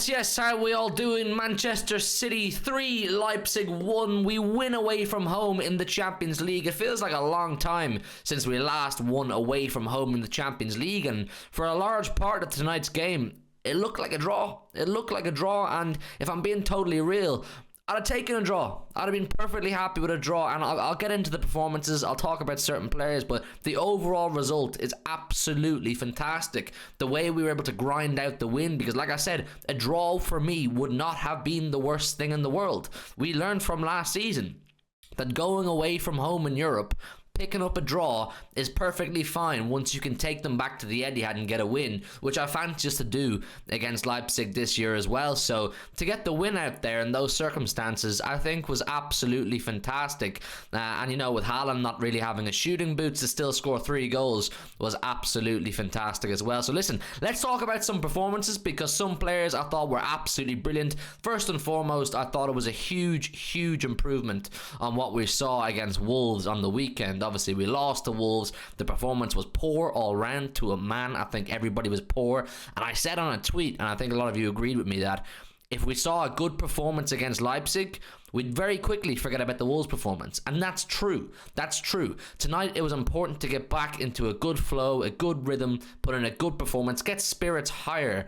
Yes, how we all doing? Manchester City 3, Leipzig 1. We win away from home in the Champions League. It feels like a long time since we last won away from home in the Champions League, and for a large part of tonight's game, it looked like a draw. And if I'm being totally real, I'd have taken a draw. I'd have been perfectly happy with a draw, and I'll get into the performances. I'll talk about certain players, but the overall result is absolutely fantastic. The way we were able to grind out the win, because like I said, a draw for me would not have been the worst thing in the world. We learned from last season that going away from home in Europe, picking up a draw is perfectly fine once you can take them back to the Etihad and get a win, which I fancy us to do against Leipzig this year as well. So to get the win out there in those circumstances, I think was absolutely fantastic. And you know, with Haaland not really having a shooting boot, to still score 3 goals was absolutely fantastic as well. So listen, let's talk about some performances, because some players I thought were absolutely brilliant. First and foremost, I thought it was a huge improvement on what we saw against Wolves on the weekend. Obviously, we lost to Wolves. The performance was poor all round to a man. I think everybody was poor. And I said on a tweet, and I think a lot of you agreed with me, that if we saw a good performance against Leipzig, we'd very quickly forget about the Wolves performance. And that's true. Tonight, it was important to get back into a good flow, a good rhythm, put in a good performance, get spirits higher.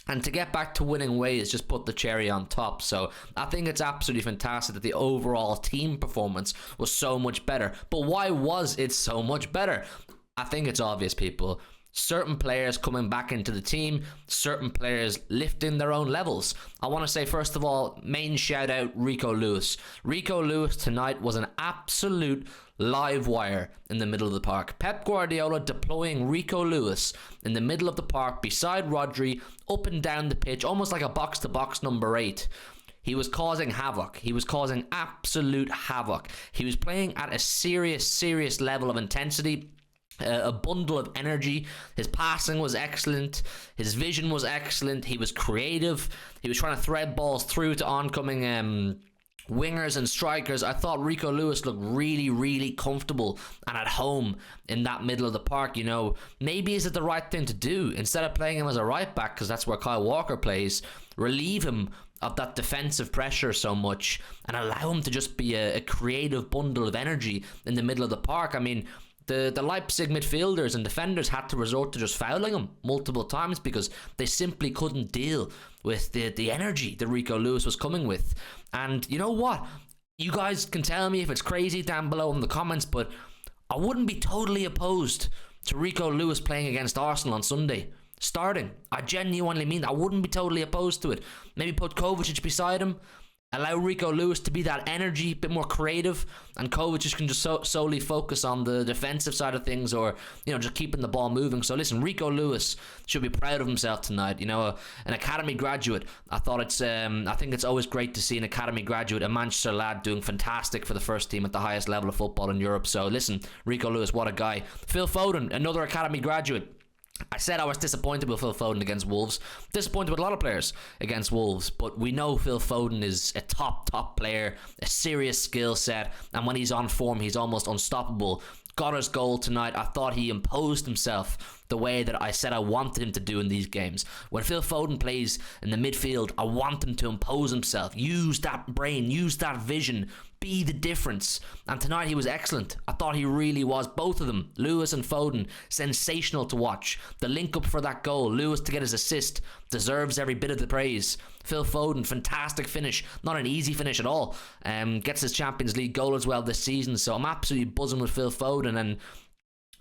And to get back to winning ways, just put the cherry on top. So I think it's absolutely fantastic that the overall team performance was so much better. But why was it so much better? I think it's obvious, people. Certain players coming back into the team, certain players lifting their own levels. I want to say, first of all, main shout out Rico Lewis. Rico Lewis tonight was an absolute live wire in the middle of the park. Pep Guardiola deploying Rico Lewis in the middle of the park beside Rodri, up and down the pitch, almost like a box-to-box number 8. He was causing havoc. He was causing absolute havoc. He was playing at a serious level of intensity. A bundle of energy. His passing was excellent. His vision was excellent. He was creative. He was trying to thread balls through to oncoming wingers and strikers. I thought Rico Lewis looked really comfortable and at home in that middle of the park. You know, maybe is it the right thing to do? Instead of playing him as a right back, because that's where Kyle Walker plays, relieve him of that defensive pressure so much and allow him to just be a creative bundle of energy in the middle of the park. I mean, the Leipzig midfielders and defenders had to resort to just fouling him multiple times because they simply couldn't deal with the energy that Rico Lewis was coming with. And you know what? You guys can tell me if it's crazy down below in the comments, but I wouldn't be totally opposed to Rico Lewis playing against Arsenal on Sunday. Starting. I genuinely mean that. I wouldn't be totally opposed to it. Maybe put Kovacic beside him. Allow Rico Lewis to be that energy, a bit more creative, and Kovacic can just solely focus on the defensive side of things, or, you know, just keeping the ball moving. So listen, Rico Lewis should be proud of himself tonight. You know, an academy graduate. I think it's always great to see an academy graduate, a Manchester lad, doing fantastic for the first team at the highest level of football in Europe. So listen, Rico Lewis, what a guy. Phil Foden, another academy graduate. I said I was disappointed with Phil Foden against Wolves. Disappointed with a lot of players against Wolves. But we know Phil Foden is a top player, a serious skill set. And when he's on form, he's almost unstoppable. Got his goal tonight. I thought he imposed himself the way that I said I wanted him to do in these games. When Phil Foden plays in the midfield, I want him to impose himself. Use that brain. Use that vision. Be the difference. And tonight he was excellent. I thought he really was. Both of them, Lewis and Foden, sensational to watch. The link up for that goal, Lewis to get his assist, deserves every bit of the praise. Phil Foden, fantastic finish. Not an easy finish at all. Gets his Champions League goal as well this season. So I'm absolutely buzzing with Phil Foden. And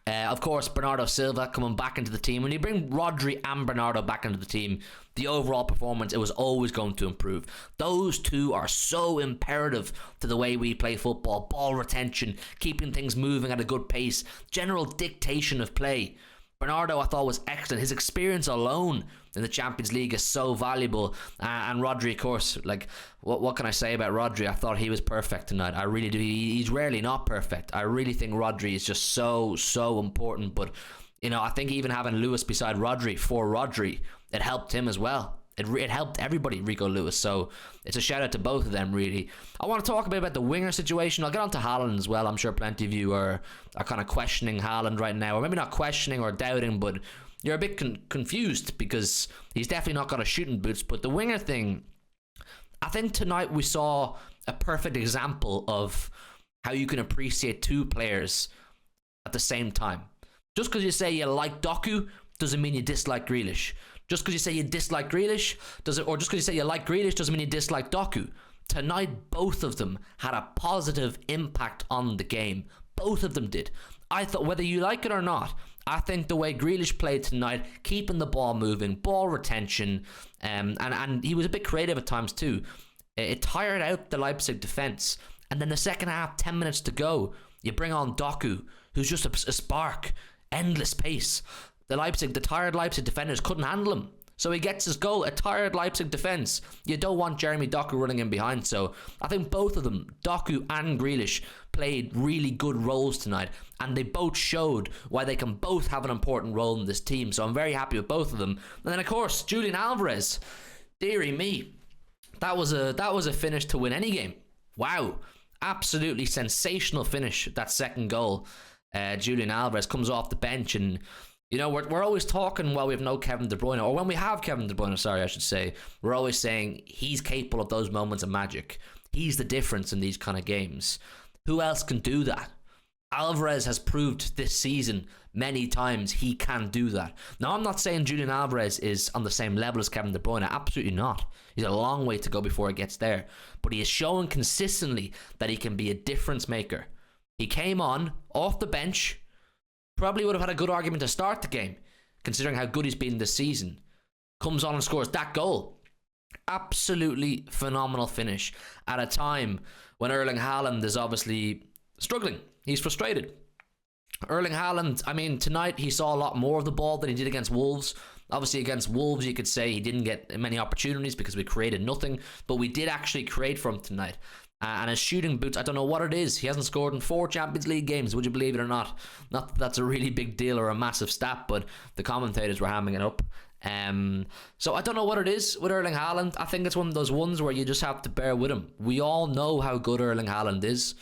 of course, Bernardo Silva coming back into the team. When you bring Rodri and Bernardo back into the team, the overall performance, it was always going to improve. Those two are so imperative to the way we play football. Ball retention, keeping things moving at a good pace, general dictation of play. Bernardo, I thought, was excellent. His experience alone in the Champions League is so valuable. And Rodri, of course, like, what can I say about Rodri? I thought he was perfect tonight. I really do. He's rarely not perfect. I really think Rodri is just so important. But, you know, I think even having Lewis beside Rodri, for Rodri, it helped him as well. It helped everybody, Rico Lewis. So it's a shout out to both of them, really. I want to talk a bit about the winger situation. I'll get on to Haaland as well. I'm sure plenty of you are kind of questioning Haaland right now, or maybe not questioning or doubting, but you're a bit confused because he's definitely not got a shooting boots. But the winger thing, I think tonight we saw a perfect example of how you can appreciate two players at the same time. Just because you say you like Doku doesn't mean you dislike Grealish. Just because you say you dislike Grealish or just because you say you like Grealish doesn't mean you dislike Doku. Tonight, both of them had a positive impact on the game. Both of them did. I thought, whether you like it or not, I think the way Grealish played tonight, keeping the ball moving, ball retention, and he was a bit creative at times too. It tired out the Leipzig defense. And then the second half, 10 minutes to go, you bring on Doku, who's just a spark, endless pace. The tired Leipzig defenders couldn't handle him. So he gets his goal, a tired Leipzig defense. You don't want Jeremy Doku running in behind. So I think both of them, Doku and Grealish, played really good roles tonight. And they both showed why they can both have an important role in this team. So I'm very happy with both of them. And then, of course, Julian Alvarez. Dearie me. That was a finish to win any game. Wow. Absolutely sensational finish, that second goal. Julian Alvarez comes off the bench, and you know, we're always talking while we have no Kevin De Bruyne, or when we have Kevin De Bruyne, sorry, I should say, we're always saying he's capable of those moments of magic. He's the difference in these kind of games. Who else can do that? Alvarez has proved this season many times he can do that. Now, I'm not saying Julian Alvarez is on the same level as Kevin De Bruyne. Absolutely not. He's a long way to go before he gets there. But he is showing consistently that he can be a difference maker. He came on, off the bench, probably would have had a good argument to start the game, considering how good he's been this season. Comes on and scores that goal. Absolutely phenomenal finish at a time when Erling Haaland is obviously struggling. He's frustrated. Erling Haaland, I mean, tonight he saw a lot more of the ball than he did against Wolves. Obviously, against Wolves, you could say he didn't get many opportunities because we created nothing, but we did actually create for him tonight. And his shooting boots, I don't know what it is. He hasn't scored in 4 Champions League games, would you believe it or not? Not that that's a really big deal or a massive stat, but the commentators were hamming it up. So I don't know what it is with Erling Haaland. I think it's one of those ones where you just have to bear with him. We all know how good Erling Haaland is.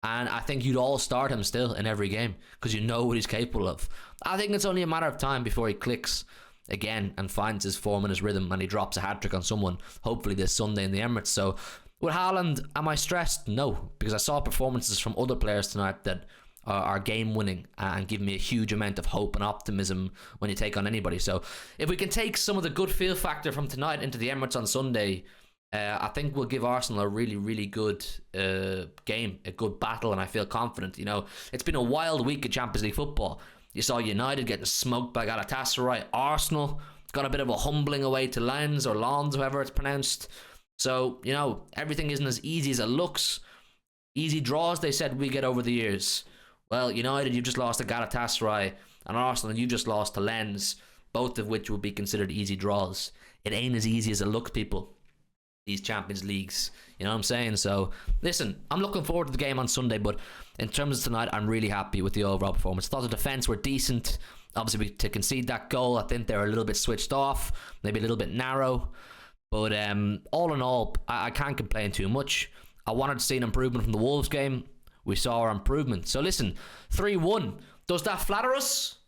And I think you'd all start him still in every game because you know what he's capable of. I think it's only a matter of time before he clicks again and finds his form and his rhythm and he drops a hat-trick on someone, hopefully this Sunday in the Emirates. So with Haaland, am I stressed? No, because I saw performances from other players tonight that are game-winning and give me a huge amount of hope and optimism when you take on anybody. So if we can take some of the good feel factor from tonight into the Emirates on Sunday, I think we'll give Arsenal a really, really good game, a good battle, and I feel confident. You know, it's been a wild week of Champions League football. You saw United getting smoked by Galatasaray. Arsenal got a bit of a humbling away to Lens or Lons, however it's pronounced. So, you know, everything isn't as easy as it looks. Easy draws, they said, we get over the years. Well, United, you just lost to Galatasaray, and Arsenal, you just lost to Lens, both of which would be considered easy draws. It ain't as easy as it looks, people. These Champions Leagues, you know what I'm saying? So listen, I'm looking forward to the game on Sunday, but in terms of tonight, I'm really happy with the overall performance. I thought the defense were decent. Obviously, to concede that goal, I think they were a little bit switched off, maybe a little bit narrow, but all in all, I can't complain too much. I wanted to see an improvement from the Wolves game. We saw our improvement. So listen, 3-1, does that flatter us?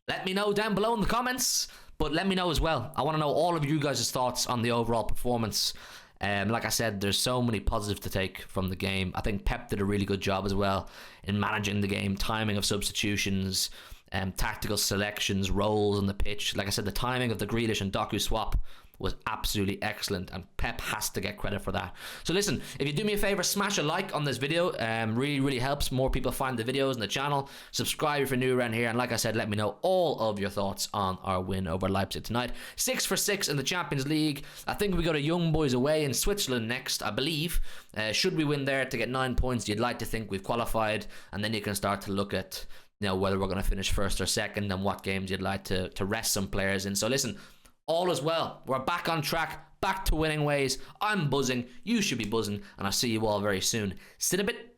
Let me know down below in the comments. But let me know as well. I want to know all of you guys' thoughts on the overall performance. Like I said, there's so many positives to take from the game. I think Pep did a really good job as well in managing the game, timing of substitutions, tactical selections, roles on the pitch. Like I said, the timing of the Grealish and Doku swap was absolutely excellent, and Pep has to get credit for that. So listen, if you do me a favor, smash a like on this video. Really helps more people find the videos and the channel. Subscribe if you're new around here, and like I said, let me know all of your thoughts on our win over Leipzig tonight. 6 for 6 in the Champions League. I think we go to Young Boys away in Switzerland next, I believe. Should we win there to get 9 points, you'd like to think we've qualified, and then you can start to look at, you know, whether we're going to finish first or second, and what games you'd like to rest some players in. So listen, all is well. We're back on track, back to winning ways. I'm buzzing. You should be buzzing, and I'll see you all very soon. Sit a bit.